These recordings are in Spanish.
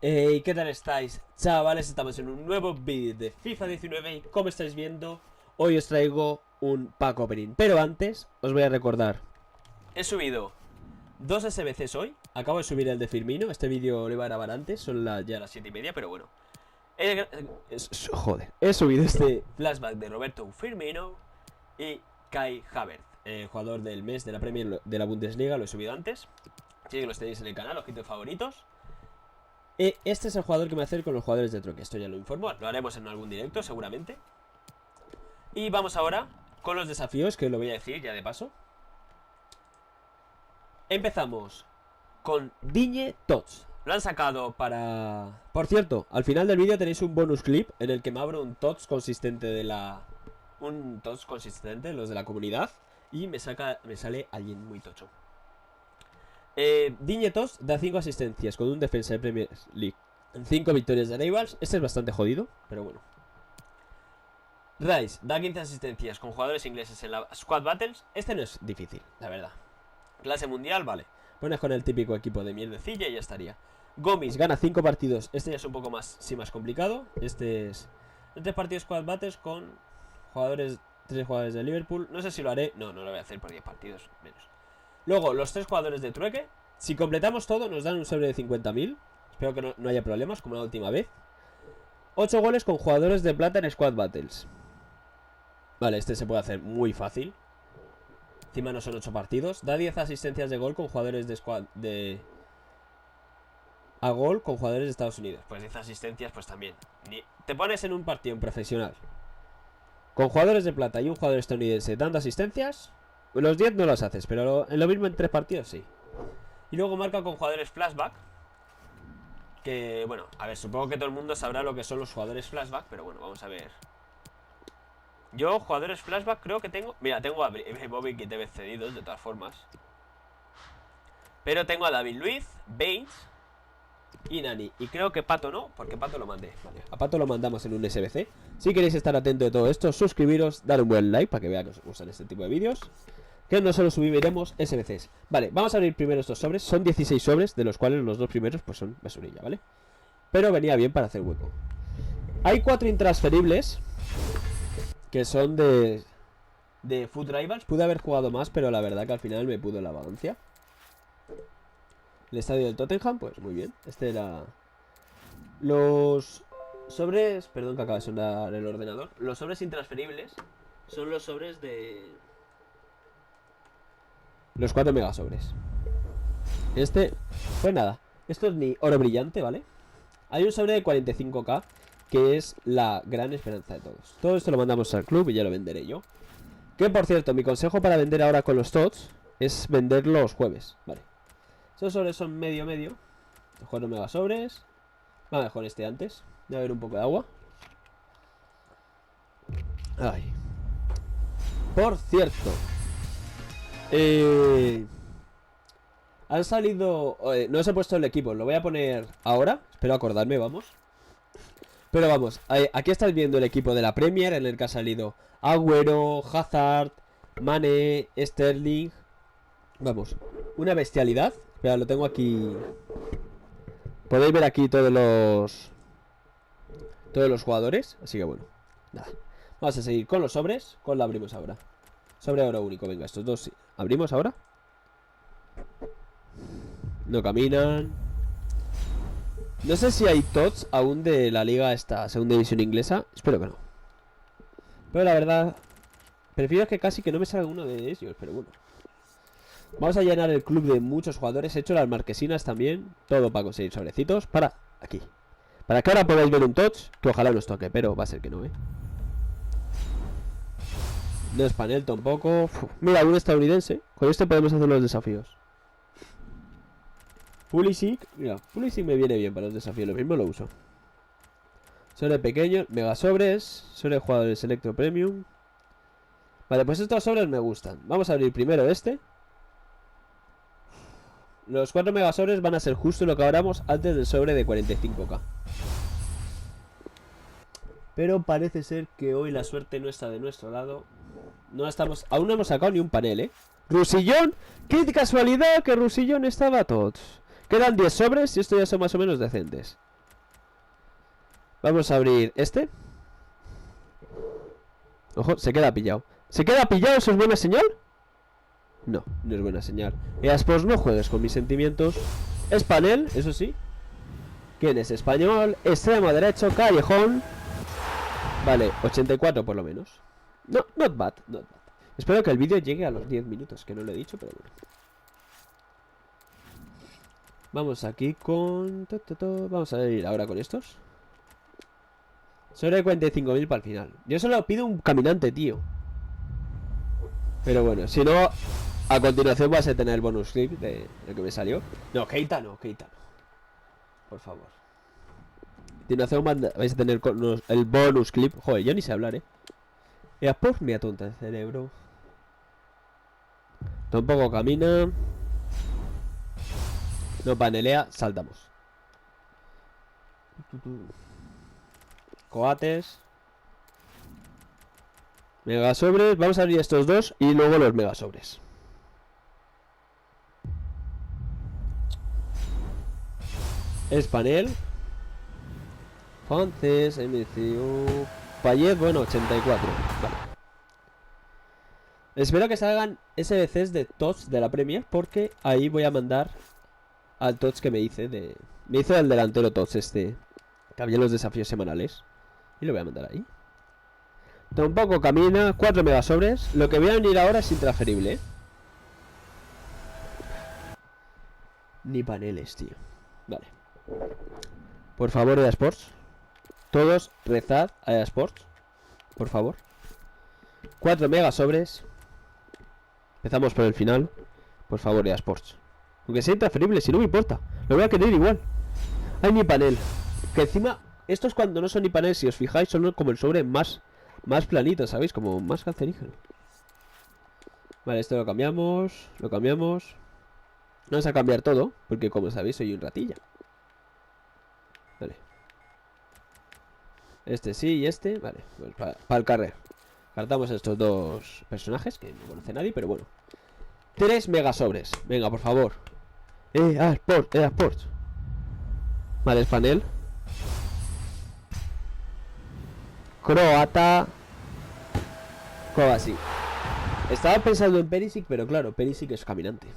¿Qué tal estáis, chavales? Estamos en un nuevo vídeo de FIFA 19 y como estáis viendo, hoy os traigo un pack opening. Pero antes, os voy a recordar, he subido dos SBCs hoy. Acabo de subir el de Firmino, este vídeo lo iba a grabar antes, son ya las 7:30, pero bueno. He subido este flashback de Roberto Firmino y Kai Havertz, jugador del mes de la Premier de la Bundesliga, lo he subido antes. Así que los tenéis en el canal, ojito favoritos. Este es el jugador que me hace con los jugadores de troque. Esto ya lo informo, lo haremos en algún directo seguramente. Y vamos ahora con los desafíos, que lo voy a decir ya de paso. Empezamos con Digne Tots. Lo han sacado para... Por cierto, al final del vídeo tenéis un bonus clip en el que me abro un Tots consistente de la... Un Tots consistente, los de la comunidad. Y me sale alguien muy tocho. Digne Tots da 5 asistencias con un defensa de Premier League en 5 victorias de Rivals. Este es bastante jodido, pero bueno. Rice da 15 asistencias con jugadores ingleses en la Squad Battles. Este no es difícil, la verdad. Clase mundial, vale. Pones con el típico equipo de mierdecilla y ya estaría. Gomis gana 5 partidos. Este ya es un poco más, sí, más complicado. Este es 3 partidos Squad Battles con jugadores, 3 jugadores de Liverpool. No sé si lo haré. No, no lo voy a hacer por 10 partidos, menos. Luego, los 3 jugadores de trueque. Si completamos todo, nos dan un sobre de 50.000. Espero que no haya problemas, como la última vez. 8 goles con jugadores de plata en Squad Battles. Vale, este se puede hacer muy fácil. Encima no son 8 partidos. Da 10 asistencias de gol con jugadores de Squad... A gol con jugadores de Estados Unidos. Pues 10 asistencias, pues también. Te pones en un partido profesional con jugadores de plata y un jugador estadounidense dando asistencias... Los 10 no los haces, pero en lo mismo en 3 partidos sí. Y luego marca con jugadores flashback. Que, bueno, a ver, supongo que todo el mundo sabrá lo que son los jugadores flashback. Pero bueno, vamos a ver. Yo, jugadores flashback, creo que tengo... Mira, tengo a Bobby que te ve cedidos, de todas formas. Pero tengo a David Luiz, Baines y Nani. Y creo que Pato no, porque Pato lo mandé. Vale, a Pato lo mandamos en un SBC. Si queréis estar atento de todo esto, suscribiros, dar un buen like para que vean que os gustan este tipo de vídeos. Que no solo subiremos SBCs. Vale, vamos a abrir primero estos sobres. Son 16 sobres, de los cuales los 2 primeros pues son basurilla, ¿vale? Pero venía bien para hacer hueco. Hay 4 intransferibles que son de Foot Rivals. Pude haber jugado más, pero la verdad que al final me pudo la vagancia. El estadio del Tottenham, pues muy bien. Este era... Los sobres... Perdón que acaba de sonar el ordenador. Los sobres intransferibles son los sobres de... Los 4 mega sobres. Este... Pues nada. Esto es mi oro brillante, ¿vale? Hay un sobre de 45k que es la gran esperanza de todos. Todo esto lo mandamos al club y ya lo venderé yo. Que por cierto, mi consejo para vender ahora con los TOTS es vender los jueves, vale. Estos sobres son medio. Los 4 mega sobres. Va mejor este antes. Voy a ver un poco de agua. Ay. Por cierto, han salido... no os he puesto el equipo, lo voy a poner ahora. Espero acordarme, vamos. Pero vamos, aquí estáis viendo el equipo de la Premier, en el que ha salido Agüero, Hazard, Mane, Sterling. Vamos, una bestialidad. Espera, lo tengo aquí. Podéis ver aquí todos los jugadores. Así que bueno, nada. Vamos a seguir con los sobres. ¿Cuál lo abrimos ahora? Sobre oro único, venga, estos dos sí. ¿Abrimos ahora? No caminan. No sé si hay TOTS aún de la liga esta segunda división inglesa. Espero que no. Pero la verdad, prefiero que casi que no me salga uno de ellos. Pero bueno, vamos a llenar el club de muchos jugadores. He hecho las marquesinas también. Todo para conseguir sobrecitos. Para aquí. Para que ahora podáis ver un TOTS. Que ojalá nos toque, pero va a ser que no, No es panel tampoco. Mira, un estadounidense. Con este podemos hacer los desafíos. Pulisic, mira, Pulisic me viene bien para los desafíos, lo mismo lo uso. Sobre pequeños, mega sobres, sobre jugadores Electro Premium. Vale, pues estos sobres me gustan. Vamos a abrir primero este. Los 4 mega sobres van a ser justo lo que abramos antes del sobre de 45k. Pero parece ser que hoy la suerte no está de nuestro lado. Aún no hemos sacado ni un panel, Rusillón, qué casualidad que Rusillón estaba a todos. Quedan 10 sobres y estos ya son más o menos decentes. Vamos a abrir este. Ojo, se queda pillado. ¿Se queda pillado? ¿Eso es buena señal? No, no es buena señal. Pues no juegues con mis sentimientos. Es panel, eso sí. ¿Quién es? Español, extremo derecho, callejón. Vale, 84 por lo menos. No, not bad, not bad. Espero que el vídeo llegue a los 10 minutos, que no lo he dicho, pero bueno. Vamos aquí con... Vamos a ir ahora con estos. Sobre 45.000 para el final. Yo solo pido un caminante, tío. Pero bueno, si no, a continuación vas a tener el bonus clip de lo que me salió. No, Keita no, Keita no. Por favor. A continuación vais a tener el bonus clip. Joder, yo ni sé hablar, pues me atonta el cerebro. Tampoco camina. No panelea, saltamos. Coates. Mega sobres. Vamos a abrir estos dos y luego los mega sobres. Es panel. Fontes, MCU. Payet, bueno, 84. Vale. Espero que salgan SBCs de TOTS de la Premier, porque ahí voy a mandar al TOTS que me hice de... Me hice el delantero TOTS este, que había los desafíos semanales. Y lo voy a mandar ahí. Tampoco camina, 4 mega sobres. Lo que voy a venir ahora es intransferible, Ni paneles, tío. Vale. Por favor, EA Sports. Todos rezad a EA Sports. Por favor. 4 mega sobres. Empezamos por el final. Por favor, EA Sports. Aunque sea intransferible, si no me importa. Lo voy a querer igual. Hay ni panel. Que encima, estos cuando no son ni panel, si os fijáis, son como el sobre más planito, ¿sabéis? Como más cancerígeno. Vale, esto lo cambiamos. Lo cambiamos. Vamos a cambiar todo, porque como sabéis soy un ratilla. Vale. Este sí y este. Vale, pues para el carrer. Cartamos estos dos personajes que no conoce nadie, pero bueno. 3 mega sobres. Venga, por favor. Sports. Vale, es panel. Croata. Kovacic. Estaba pensando en Perisic, pero claro, Perisic es caminante.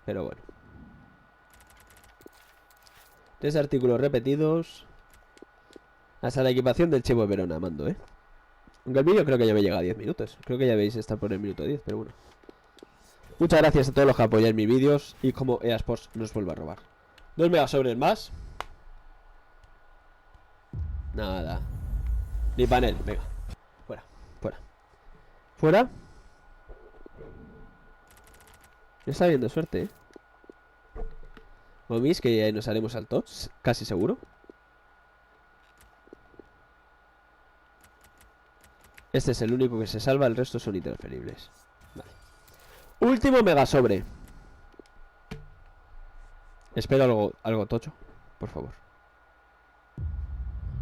Pero bueno. 3 artículos repetidos. Hasta la equipación del Chemo de Verona mando, Aunque el vídeo creo que ya me llega a 10 minutos. Creo que ya veis estar por el minuto 10, pero bueno. Muchas gracias a todos los que apoyáis mis vídeos. Y como EA Sports nos vuelve a robar. 2 mega sobres más. Nada. Ni panel, venga. Fuera, fuera. Fuera. No está viendo suerte, Momis, que nos haremos al TOTS, casi seguro. Este es el único que se salva, el resto son intransferibles. Vale. Último mega sobre. Espero algo tocho, por favor.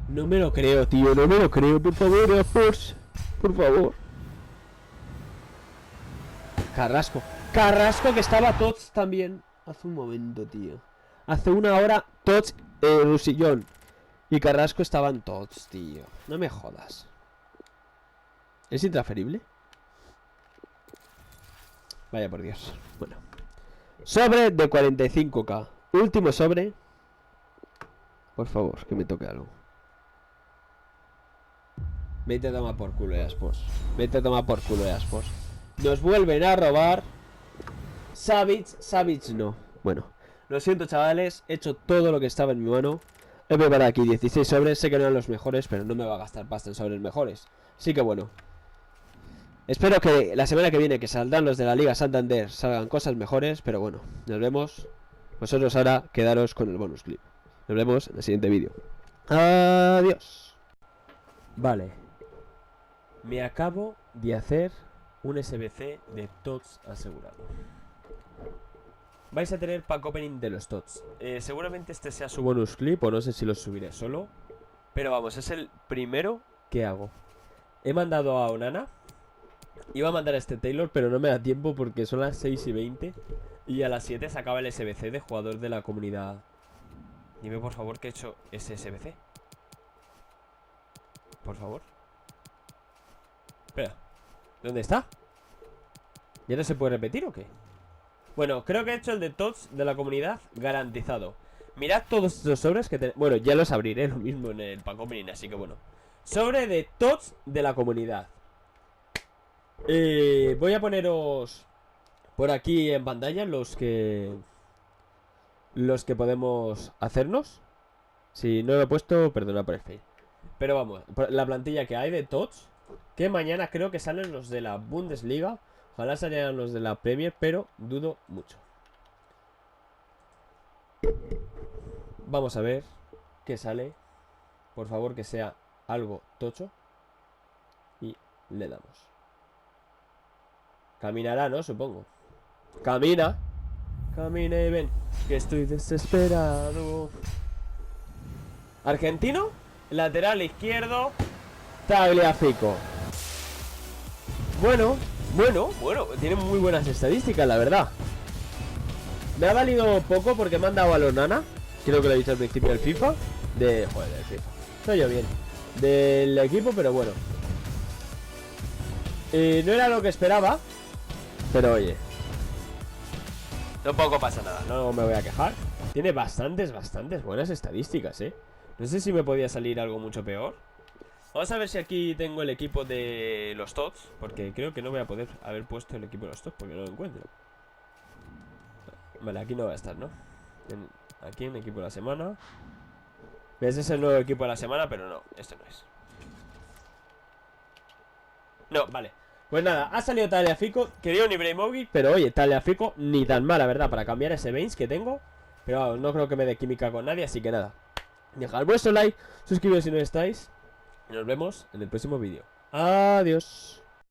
No me lo creo, tío, no me lo creo, por favor, Sports. Por favor. Carrasco. Carrasco que estaba TOTS también. Hace un momento, tío. Hace una hora TOTS, Rusillón y Carrasco estaban TOTS, tío. No me jodas. ¿Es intransferible? Vaya por Dios. Bueno. Sobre de 45k. Último sobre. Por favor, que me toque algo. Vete a tomar por culo, EA Sports. Vete a tomar por culo, EA Sports. Nos vuelven a robar. Savage no. Bueno, lo siento, chavales. He hecho todo lo que estaba en mi mano. He preparado aquí 16 sobres. Sé que no eran los mejores, pero no me va a gastar pasta en sobres mejores. Así que bueno. Espero que la semana que viene, que saldrán los de la Liga Santander, salgan cosas mejores. Pero bueno, nos vemos. Vosotros ahora quedaros con el bonus clip. Nos vemos en el siguiente vídeo. Adiós. Vale. Me acabo de hacer un SBC de TOTS asegurado. Vais a tener pack opening de los TOTS. Seguramente este sea su bonus clip, o no sé si lo subiré solo. Pero vamos, es el primero que hago. He mandado a Onana. Iba a mandar a este Taylor, pero no me da tiempo porque son las 6:20. Y a las 7 se acaba el SBC de jugador de la comunidad. Dime por favor que he hecho ese SBC. por favor. Espera, ¿dónde está? ¿Ya no se puede repetir o qué? Bueno, creo que he hecho el de tots de la comunidad garantizado. Mirad todos estos sobres que tenemos. Bueno, ya los abriré lo mismo en el pack opening, así que bueno. Sobre de tots de la comunidad. Voy a poneros por aquí en pantalla los que podemos hacernos. Si no lo he puesto, perdona por el fail. Pero vamos, la plantilla que hay de tots, que mañana creo que salen los de la Bundesliga. Ojalá salieran los de la Premier, pero dudo mucho. Vamos a ver qué sale. Por favor, que sea algo tocho. Y le damos. Caminará, ¿no? Supongo. Camina. Camina y ven, que estoy desesperado. Argentino, lateral izquierdo, Tagliafico. Bueno, tiene muy buenas estadísticas, la verdad. Me ha valido poco porque me han dado a los Nana. Creo que lo he dicho al principio del FIFA. Joder, del FIFA. Soy yo bien. Del equipo, pero bueno. No era lo que esperaba. Pero oye. Tampoco pasa nada, no me voy a quejar. Tiene bastantes buenas estadísticas, No sé si me podía salir algo mucho peor. Vamos a ver si aquí tengo el equipo de los tots, porque creo que no voy a poder haber puesto el equipo de los tots porque no lo encuentro. Vale, aquí no va a estar, ¿no? Aquí en equipo de la semana. Ese es el nuevo equipo de la semana, pero no, este no es. No, vale. Pues nada, ha salido Tagliafico. Quería un Ibrahimovic, pero oye, Tagliafico ni tan mala, ¿verdad? Para cambiar ese Baines que tengo. Pero vamos, no creo que me dé química con nadie, así que nada. Dejad vuestro like, suscribiros si no estáis. Y nos vemos en el próximo vídeo. Adiós.